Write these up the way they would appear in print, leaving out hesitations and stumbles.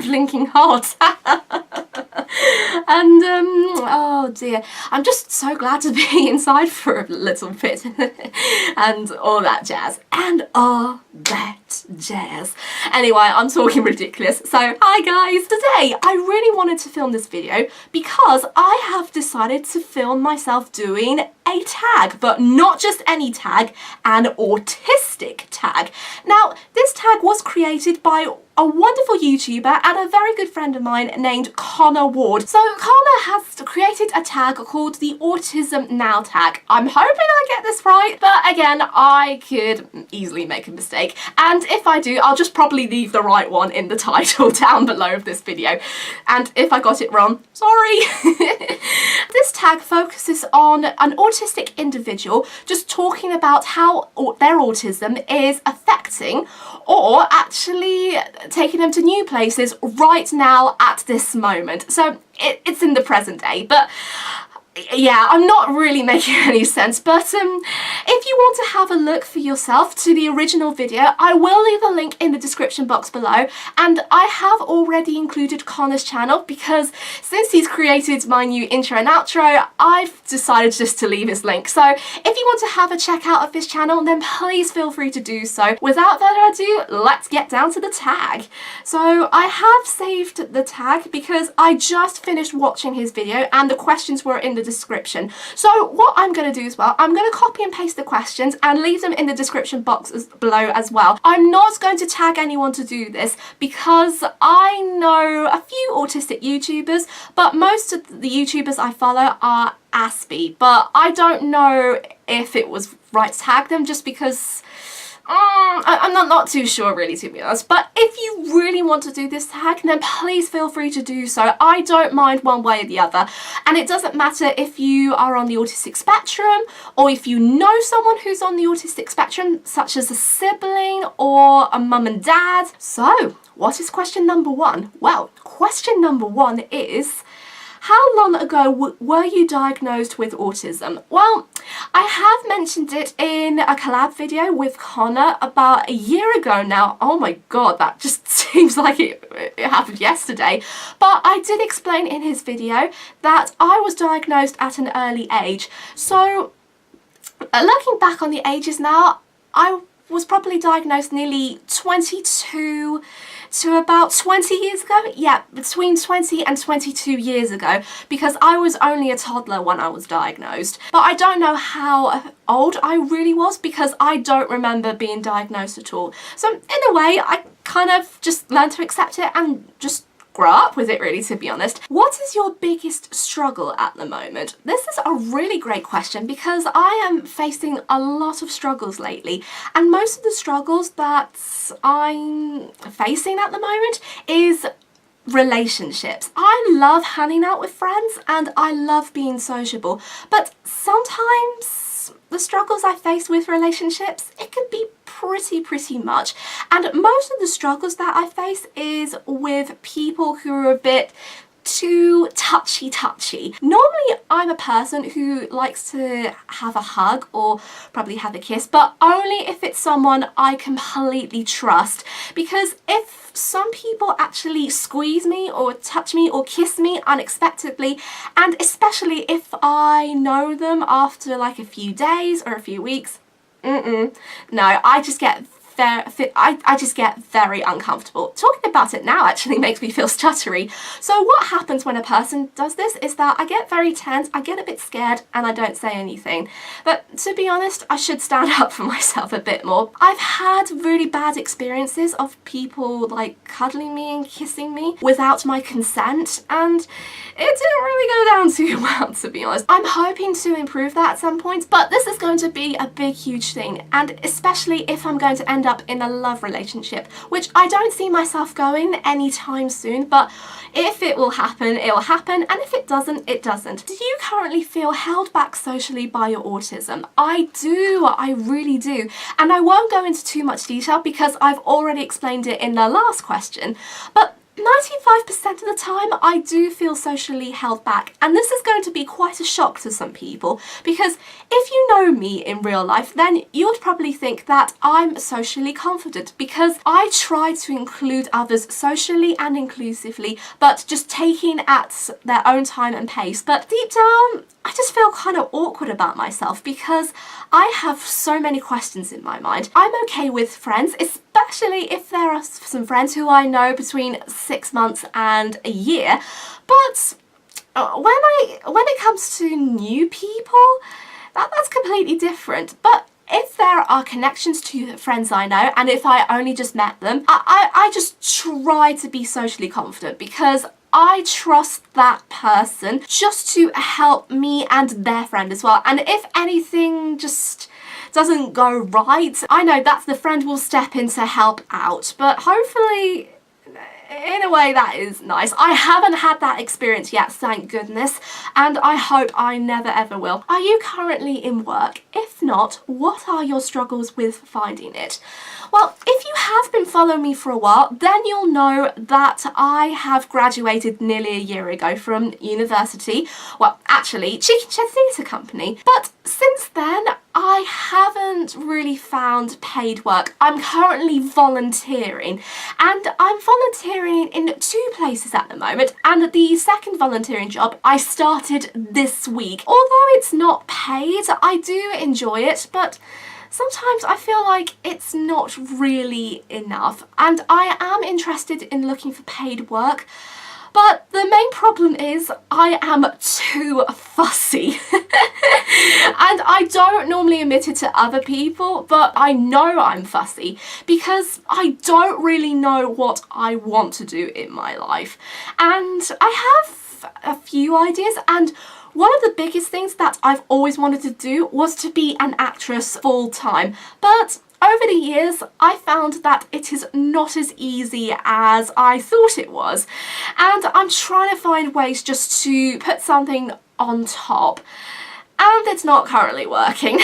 blinking hot. And oh dear, I'm just so glad to be inside for a little bit. And all that jazz. And all that jazz. Anyway, I'm talking ridiculous. So hi guys, today I really wanted to film this video because I have decided to film myself doing a tag, but not just any tag, an autistic tag. Now, this tag was created by a wonderful YouTuber and a very good friend of mine named Connor Ward. So Connor has created a tag called the AutismNow Tag. I'm hoping I get this right, but again, I could easily make a mistake. And if I do, I'll just probably leave the right one in the title down below of this video. And if I got it wrong, sorry. This tag focuses on an autistic individual just talking about how their autism is affecting or actually taking them to new places right now at this moment. So it's in the present day, but yeah, I'm not really making any sense, but if you want to have a look for yourself to the original video, I will leave a link in the description box below, and I have already included Connor's channel because since he's created my new intro and outro, I've decided just to leave his link. So if you want to have a check out of his channel, then please feel free to do so. Without further ado, let's get down to the tag. So I have saved the tag because I just finished watching his video and the questions were in the description. So what I'm going to do as well, I'm going to copy and paste the questions and leave them in the description box below as well. I'm not going to tag anyone to do this because I know a few autistic YouTubers, but most of the YouTubers I follow are Aspie, but I don't know if it was right to tag them just because I'm not too sure really, to be honest. But if you really want to do this tag, then please feel free to do so. I don't mind one way or the other, and it doesn't matter if you are on the autistic spectrum or if you know someone who's on the autistic spectrum, such as a sibling or a mum and dad. So what is question number one? Well, question number one is, how long ago were you diagnosed with autism? Well, I have mentioned it in a collab video with Connor about a year ago now. Oh my god, that just seems like it happened yesterday. But I did explain in his video that I was diagnosed at an early age. So looking back on the ages now, I was probably diagnosed nearly 22 to about 20 years ago. Yeah, between 20 and 22 years ago, because I was only a toddler when I was diagnosed. But I don't know how old I really was because I don't remember being diagnosed at all. So in a way, I kind of just learned to accept it and just grow up with it, really, to be honest. What is your biggest struggle at the moment? This is a really great question because I am facing a lot of struggles lately, and most of the struggles that I'm facing at the moment is relationships. I love hanging out with friends and I love being sociable, but sometimes the struggles I face with relationships, it can be pretty much. And most of the struggles that I face is with people who are a bit too touchy. Normally I'm a person who likes to have a hug or probably have a kiss, but only if it's someone I completely trust, because if some people actually squeeze me or touch me or kiss me unexpectedly, and especially if I know them after like a few days or a few weeks, no, I just get I just get very uncomfortable. Talking about it now actually makes me feel stuttery. So what happens when a person does this is that I get very tense, I get a bit scared, and I don't say anything. But to be honest, I should stand up for myself a bit more. I've had really bad experiences of people like cuddling me and kissing me without my consent, and it didn't really go down too well, to be honest. I'm hoping to improve that at some point, but this is going to be a big, huge thing, and especially if I'm going to end up in a love relationship, which I don't see myself going anytime soon, but if it will happen, it will happen, and if it doesn't, it doesn't. Do you currently feel held back socially by your autism? I do, I really do, and I won't go into too much detail because I've already explained it in the last question, but 95% of the time I do feel socially held back, and this is going to be quite a shock to some people, because if you know me in real life, then you would probably think that I'm socially confident because I try to include others socially and inclusively, but just taking at their own time and pace. But deep down, I just feel kind of awkward about myself because I have so many questions in my mind. I'm okay with friends, especially if there are some friends who I know between 6 months and a year, but when it comes to new people, that's completely different. But if there are connections to friends I know, and if I only just met them, I just try to be socially confident because I trust that person just to help me and their friend as well. And if anything just doesn't go right, I know that the friend will step in to help out. But hopefully, in a way, that is nice. I haven't had that experience yet, thank goodness, and I hope I never ever will. Are you currently in work? If not, what are your struggles with finding it? Well, if you have been following me for a while, then you'll know that I have graduated nearly a year ago from university. Well, actually, Chicken Shed Theatre Company. But since then, I haven't really found paid work. I'm currently volunteering, and I'm volunteering in 2 places at the moment, and the second volunteering job I started this week. Although it's not paid, I do enjoy it, but sometimes I feel like it's not really enough, and I am interested in looking for paid work. But the main problem is I am too fussy. And I don't normally admit it to other people, but I know I'm fussy because I don't really know what I want to do in my life. And I have a few ideas, and one of the biggest things that I've always wanted to do was to be an actress full-time. But over the years, I found that it is not as easy as I thought it was, and I'm trying to find ways just to put something on top. And it's not currently working.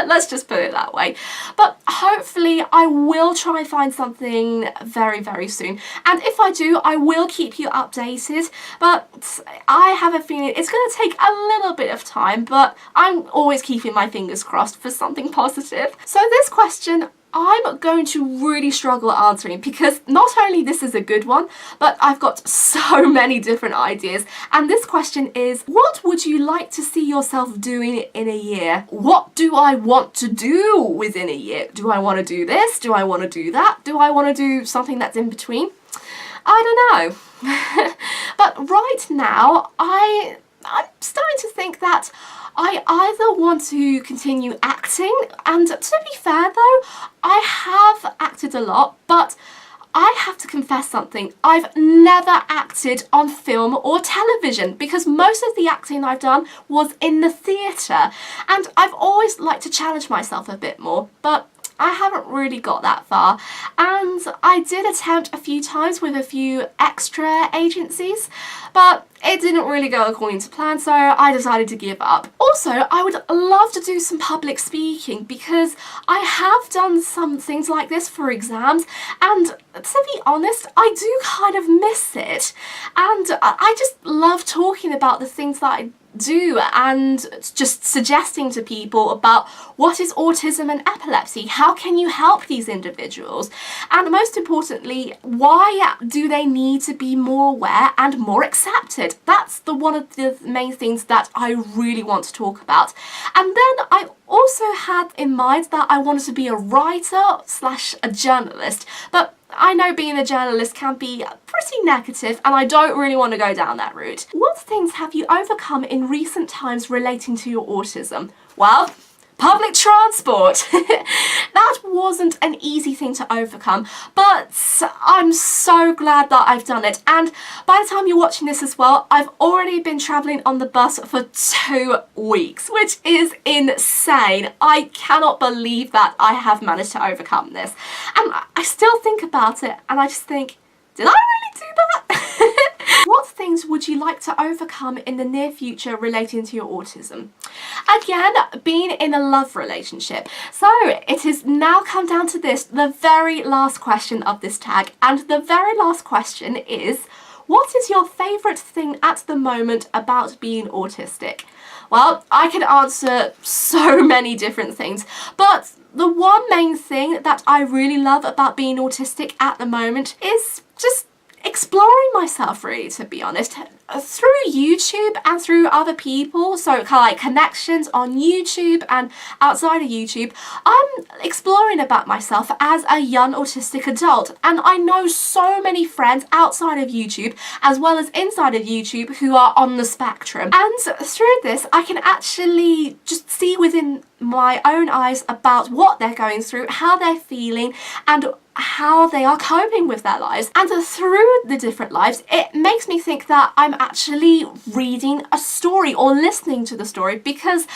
Let's just put it that way. But hopefully I will try and find something very, very soon. And if I do, I will keep you updated. But I have a feeling it's going to take a little bit of time, but I'm always keeping my fingers crossed for something positive. So this question I'm going to really struggle answering because not only this is a good one, but I've got so many different ideas. And this question is, what would you like to see yourself doing in a year? What do I want to do within a year? Do I want to do this? Do I want to do that? Do I want to do something that's in between? I don't know. But right now, I'm starting to think that I either want to continue acting, and to be fair though, I have acted a lot, but I have to confess something. I've never acted on film or television because most of the acting I've done was in the theatre, and I've always liked to challenge myself a bit more, but I haven't really got that far. And I did attempt a few times with a few extra agencies, but it didn't really go according to plan, so I decided to give up. Also, I would love to do some public speaking because I have done some things like this for exams, and to be honest, I do kind of miss it. And I just love talking about the things that I do and just suggesting to people about what is autism and epilepsy, how can you help these individuals, and most importantly, why do they need to be more aware and more accepted. That's one of the main things that I really want to talk about. And then I also had in mind that I wanted to be a writer / a journalist, but I know being a journalist can be pretty negative, and I don't really want to go down that route. What things have you overcome in recent times relating to your autism? Well, public transport. That wasn't an easy thing to overcome, but I'm so glad that I've done it. And by the time you're watching this as well, I've already been travelling on the bus for 2 weeks, which is insane. I cannot believe that I have managed to overcome this. And I still think about it and I just think, did I really do that? what things would you like to overcome in the near future relating to your autism? Again, being in a love relationship. So it has now come down to this, the very last question of this tag, and the very last question is, what is your favourite thing at the moment about being autistic? Well, I can answer so many different things, but the one main thing that I really love about being autistic at the moment is just exploring myself, really, to be honest, through YouTube and through other people, so kind of like connections on YouTube and outside of YouTube. I'm exploring about myself as a young autistic adult, and I know so many friends outside of YouTube as well as inside of YouTube who are on the spectrum, and through this I can actually just see within my own eyes about what they're going through, how they're feeling, and how they are coping with their lives. And through the different lives, it makes me think that I'm actually reading a story or listening to the story, because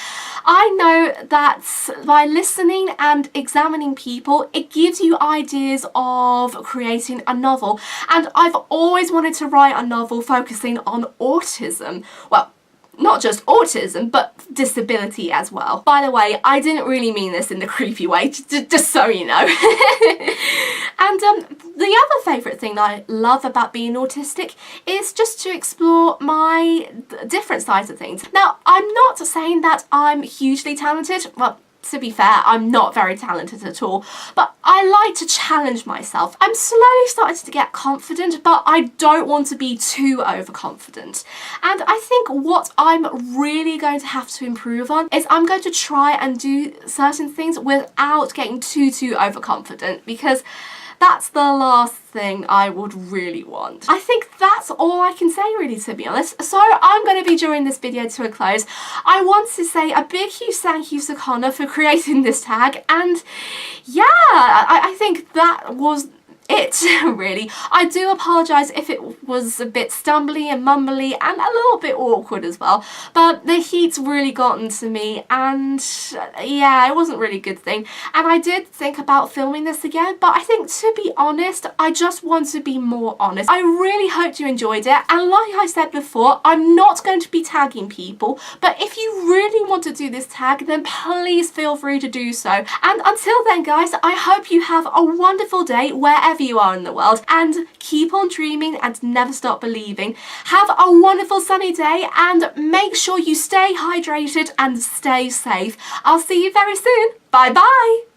I know that by listening and examining people, it gives you ideas of creating a novel. And I've always wanted to write a novel focusing on autism. Well, not just autism, but disability as well. By the way, I didn't really mean this in the creepy way, just so you know. And the other favourite thing that I love about being autistic is just to explore my different sides of things. Now, I'm not saying that I'm hugely talented. Well, to be fair, I'm not very talented at all, but I like to challenge myself. I'm slowly starting to get confident, but I don't want to be too overconfident. And I think what I'm really going to have to improve on is I'm going to try and do certain things without getting too overconfident, because that's the last thing I would really want. I think that's all I can say, really, to be honest. So I'm going to be drawing this video to a close. I want to say a big huge thank you to Connor for creating this tag, and yeah, I think that was it, really. I do apologise if it was a bit stumbly and mumbly and a little bit awkward as well, but the heat's really gotten to me, and yeah, it wasn't really a good thing. And I did think about filming this again, but I think, to be honest, I just want to be more honest. I really hope you enjoyed it, and like I said before, I'm not going to be tagging people, but if you really want to do this tag, then please feel free to do so. And until then, guys, I hope you have a wonderful day wherever you are in the world, and keep on dreaming and never stop believing. Have a wonderful sunny day, and make sure you stay hydrated and stay safe. I'll see you very soon. Bye bye.